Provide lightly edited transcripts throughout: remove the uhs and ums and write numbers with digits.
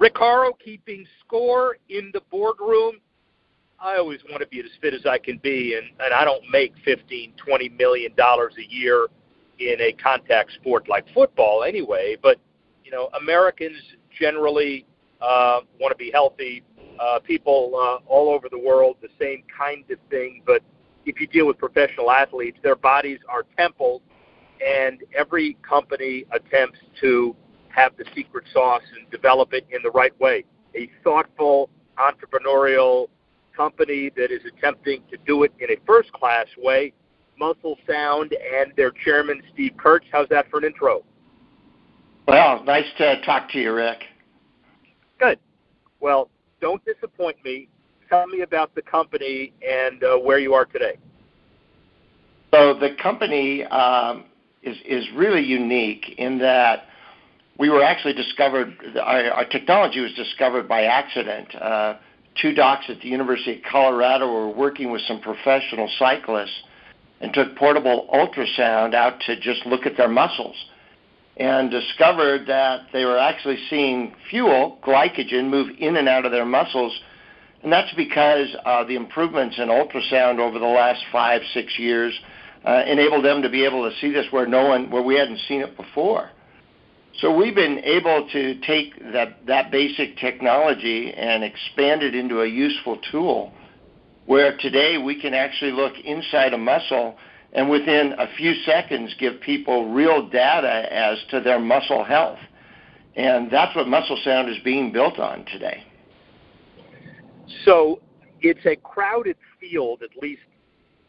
Rick Horrow keeping score in the boardroom. I always want to be as fit as I can be, and I don't make $15-20 million a year in a contact sport like football anyway. But, you know, Americans generally want to be healthy. People all over the world, the same kind of thing. But if you deal with professional athletes, their bodies are temples, and every company attempts to have the secret sauce and develop it in the right way. A thoughtful, entrepreneurial company that is attempting to do it in a first-class way, Muscle Sound and their chairman, Steve Kurtz. How's that for an intro? Well, nice to talk to you, Rick. Good. Well, don't disappoint me. Tell me about the company and where you are today. So the company is really unique in that we were actually discovered, our technology was discovered by accident. Two docs at the University of Colorado were working with some professional cyclists and took portable ultrasound out to just look at their muscles and discovered that they were actually seeing fuel, glycogen, move in and out of their muscles. And that's because the improvements in ultrasound over the last 5-6 years enabled them to be able to see this where we hadn't seen it before. So we've been able to take that basic technology and expand it into a useful tool where today we can actually look inside a muscle and within a few seconds give people real data as to their muscle health. And that's what Muscle Sound is being built on today. So it's a crowded field, at least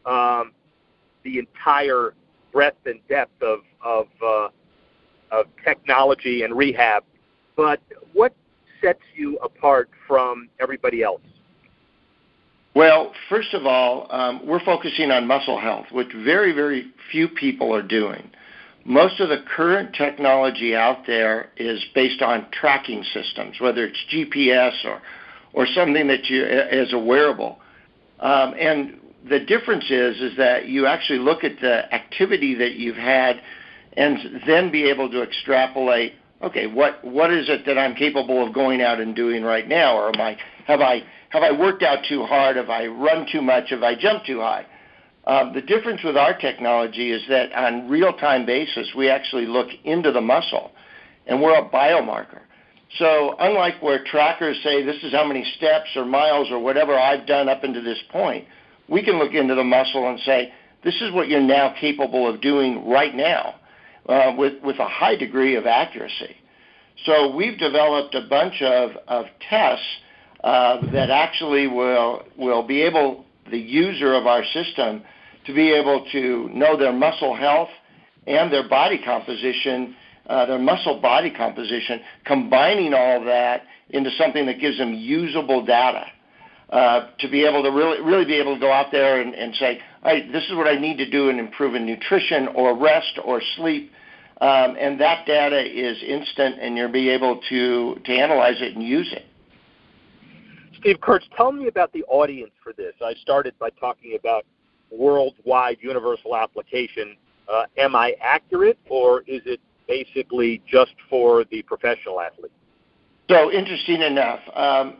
the entire breadth and depth of technology and rehab. But what sets you apart from everybody else? Well, first of all, we're focusing on muscle health, which very, very few people are doing. Most of the current technology out there is based on tracking systems, whether it's GPS or something that is a wearable. And the difference is that you actually look at the activity that you've had and then be able to extrapolate, okay, what is it that I'm capable of going out and doing right now? Or have I worked out too hard? Have I run too much? Have I jumped too high? The difference with our technology is that on real-time basis, we actually look into the muscle, and we're a biomarker. So unlike where trackers say this is how many steps or miles or whatever I've done up into this point, we can look into the muscle and say, this is what you're now capable of doing right now with a high degree of accuracy. So we've developed a bunch of tests that actually will be able, the user of our system, to be able to know their muscle health and their body composition, their muscle body composition, combining all of that into something that gives them usable data to be able to really be able to go out there and say, all right, this is what I need to do in improving nutrition or rest or sleep. And that data is instant, and you'll be able to analyze it and use it. Steve Kurtz, tell me about the audience for this. I started by talking about worldwide universal application. Am I accurate, or is it basically just for the professional athlete? So interesting enough,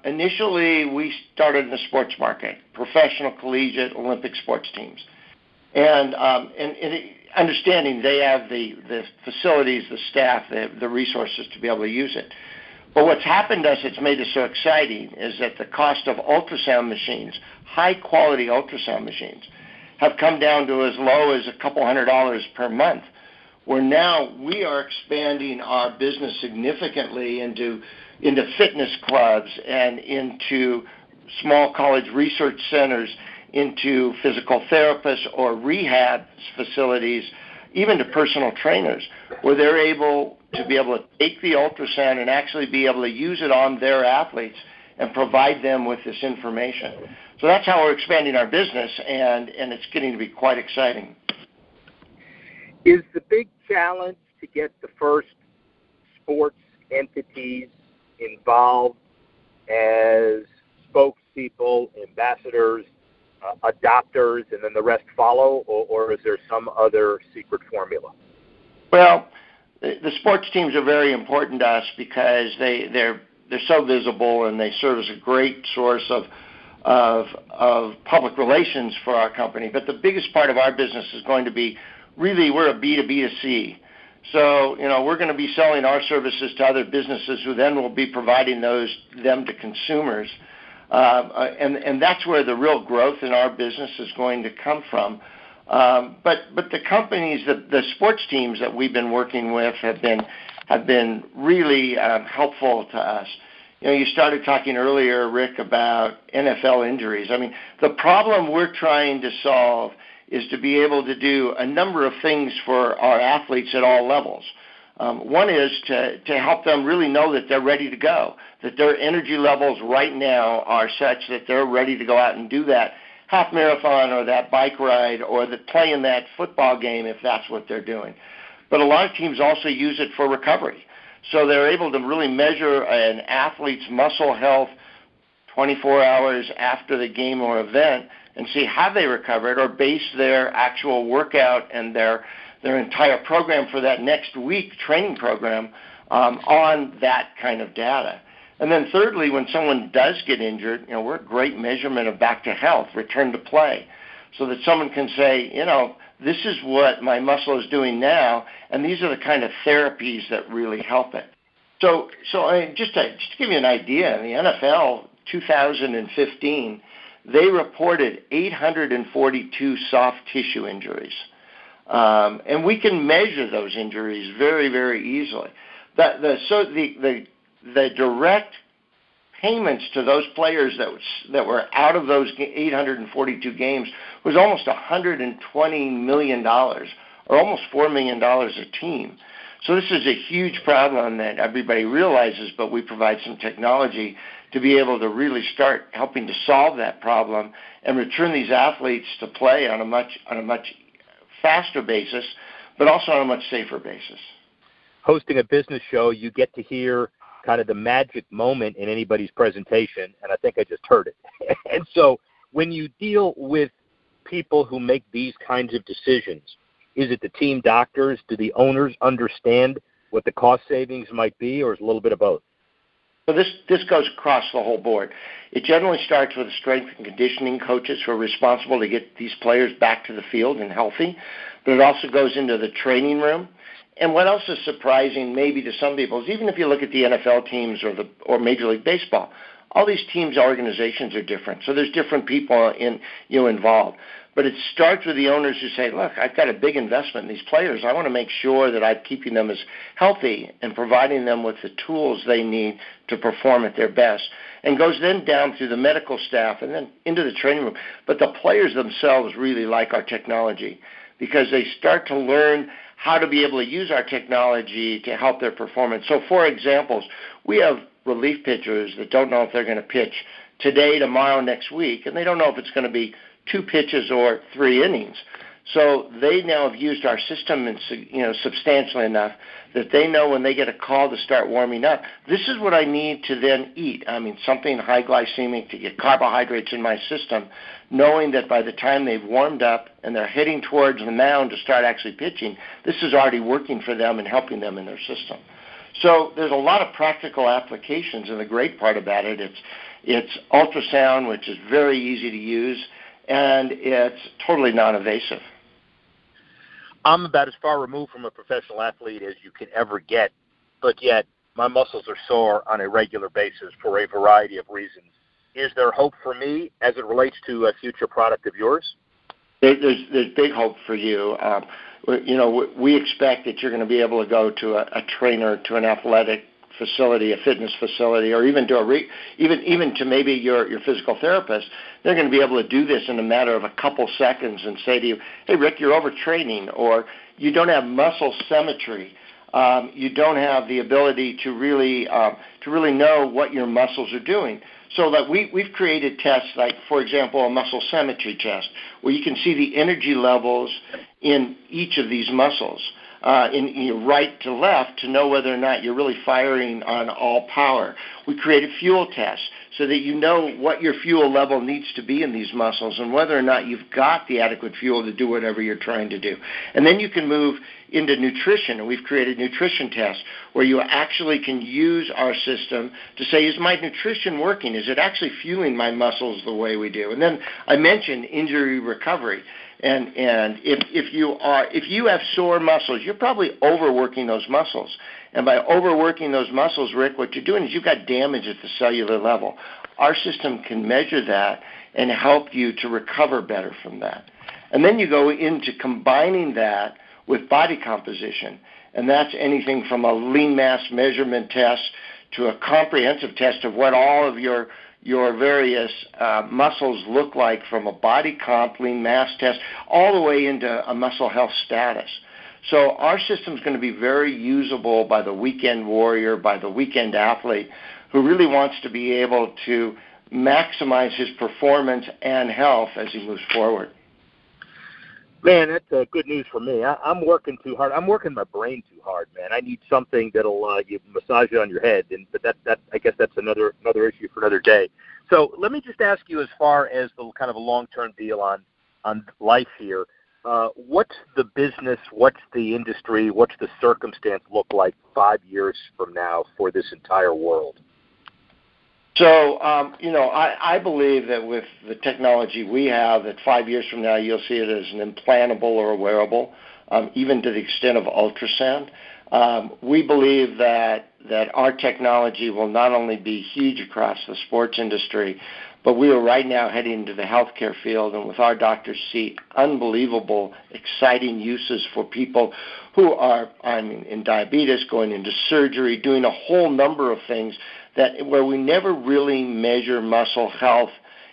initially we started in the sports market, professional, collegiate, Olympic sports teams. And understanding they have the facilities, the staff, the resources to be able to use it. But what's happened to us that's made us so exciting is that the cost of ultrasound machines, high-quality ultrasound machines, have come down to as low as a couple $100 per month, where now we are expanding our business significantly into fitness clubs and into small college research centers, into physical therapists or rehab facilities, even to personal trainers, where they're able to be able to take the ultrasound and actually be able to use it on their athletes and provide them with this information. So that's how we're expanding our business, and it's getting to be quite exciting. Is the big challenge to get the first sports entities involved as spokespeople, ambassadors, adopters, and then the rest follow, or is there some other secret formula? Well, the sports teams are very important to us because they're so visible, and they serve as a great source of public relations for our company. But the biggest part of our business is going to be really we're a B2B2C. So, we're going to be selling our services to other businesses who then will be providing them to consumers. And that's where the real growth in our business is going to come from. But the companies, the sports teams that we've been working with have been really helpful to us. You started talking earlier, Rick, about NFL injuries. I mean, the problem we're trying to solve is to be able to do a number of things for our athletes at all levels. One is to help them really know that they're ready to go, that their energy levels right now are such that they're ready to go out and do that half marathon or that bike ride or play in that football game if that's what they're doing. But a lot of teams also use it for recovery. So they're able to really measure an athlete's muscle health 24 hours after the game or event and see how they recovered or base their actual workout and their entire program for that next week training program on that kind of data. And then thirdly, when someone does get injured, we're a great measurement of back to health, return to play, so that someone can say, this is what my muscle is doing now, and these are the kind of therapies that really help it. So just to give you an idea, in the NFL 2015, they reported 842 soft tissue injuries. And we can measure those injuries very, very easily. The direct payments to those players that were out of those 842 games was almost $120 million, or almost $4 million a team. So this is a huge problem that everybody realizes, but we provide some technology to be able to really start helping to solve that problem and return these athletes to play on a much faster basis, but also on a much safer basis. Hosting a business show, you get to hear kind of the magic moment in anybody's presentation, and I think I just heard it. And so when you deal with people who make these kinds of decisions, is it the team doctors? Do the owners understand what the cost savings might be, or is it a little bit of both? So this goes across the whole board. It generally starts with the strength and conditioning coaches who are responsible to get these players back to the field and healthy, but it also goes into the training room. And what else is surprising maybe to some people is even if you look at the NFL teams or Major League Baseball, all these teams' organizations are different. So there's different people involved. But it starts with the owners who say, look, I've got a big investment in these players. I want to make sure that I'm keeping them as healthy and providing them with the tools they need to perform at their best. And goes then down through the medical staff and then into the training room. But the players themselves really like our technology because they start to learn how to be able to use our technology to help their performance. So, for examples, we have relief pitchers that don't know if they're going to pitch today, tomorrow, next week, and they don't know if it's going to be 2 pitches or 3 innings. So they now have used our system substantially enough that they know when they get a call to start warming up, this is what I need to then eat. I mean, something high glycemic to get carbohydrates in my system, knowing that by the time they've warmed up and they're heading towards the mound to start actually pitching, this is already working for them and helping them in their system. So there's a lot of practical applications, and the great part about it, it's ultrasound, which is very easy to use, and it's totally non-invasive. I'm about as far removed from a professional athlete as you can ever get, but yet my muscles are sore on a regular basis for a variety of reasons. Is there hope for me as it relates to a future product of yours? There's big hope for you. We expect that you're going to be able to go to a trainer, to an athletic facility, a fitness facility, or even to even to maybe your physical therapist. They're going to be able to do this in a matter of a couple seconds and say to you, hey, Rick, you're overtraining, or you don't have muscle symmetry. You don't have the ability to really know what your muscles are doing. So that we've created tests like, for example, a muscle symmetry test, where you can see the energy levels in each of these muscles. in right to left to know whether or not you're really firing on all power. We created fuel tests so that you know what your fuel level needs to be in these muscles and whether or not you've got the adequate fuel to do whatever you're trying to do. And then you can move into nutrition, and we've created nutrition tests where you actually can use our system to say, is my nutrition working? Is it actually fueling my muscles the way we do? And then I mentioned injury recovery. And if you have sore muscles, you're probably overworking those muscles. And by overworking those muscles, Rick, what you're doing is you've got damage at the cellular level. Our system can measure that and help you to recover better from that. And then you go into combining that with body composition. And that's anything from a lean mass measurement test to a comprehensive test of what all of your various muscles look like, from a body comp, lean mass test, all the way into a muscle health status. So our system is going to be very usable by the weekend warrior, by the weekend athlete who really wants to be able to maximize his performance and health as he moves forward. Man, that's good news for me. I'm working too hard. I'm working my brain too hard, man. I need something that'll you massage it on your head, but that I guess that's another issue for another day. So let me just ask you, as far as the kind of a long-term deal on life here, what's the business, what's the industry, what's the circumstance look like 5 years from now for this entire world? So, I believe that with the technology we have, that 5 years from now you'll see it as an implantable or a wearable, even to the extent of ultrasound. We believe that our technology will not only be huge across the sports industry, but we are right now heading into the healthcare field, and with our doctors see unbelievable, exciting uses for people who are in diabetes, going into surgery, doing a whole number of things where we never really measure muscle health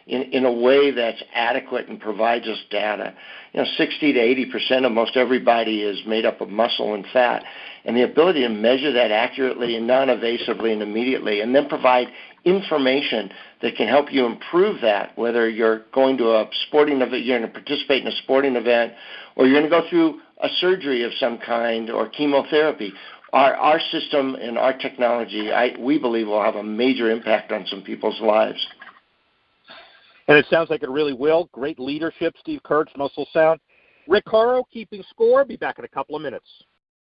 in a way that's adequate and provides us data. 60 to 80% of most everybody is made up of muscle and fat, and the ability to measure that accurately and non-invasively and immediately, and then provide information that can help you improve that, whether you're going to a sporting event, you're going to participate in a sporting event, or you're going to go through a surgery of some kind or chemotherapy. Our system and our technology, we believe, will have a major impact on some people's lives. And it sounds like it really will. Great leadership, Steve Kurtz, Muscle Sound. Rick Horrow, keeping score. Be back in a couple of minutes.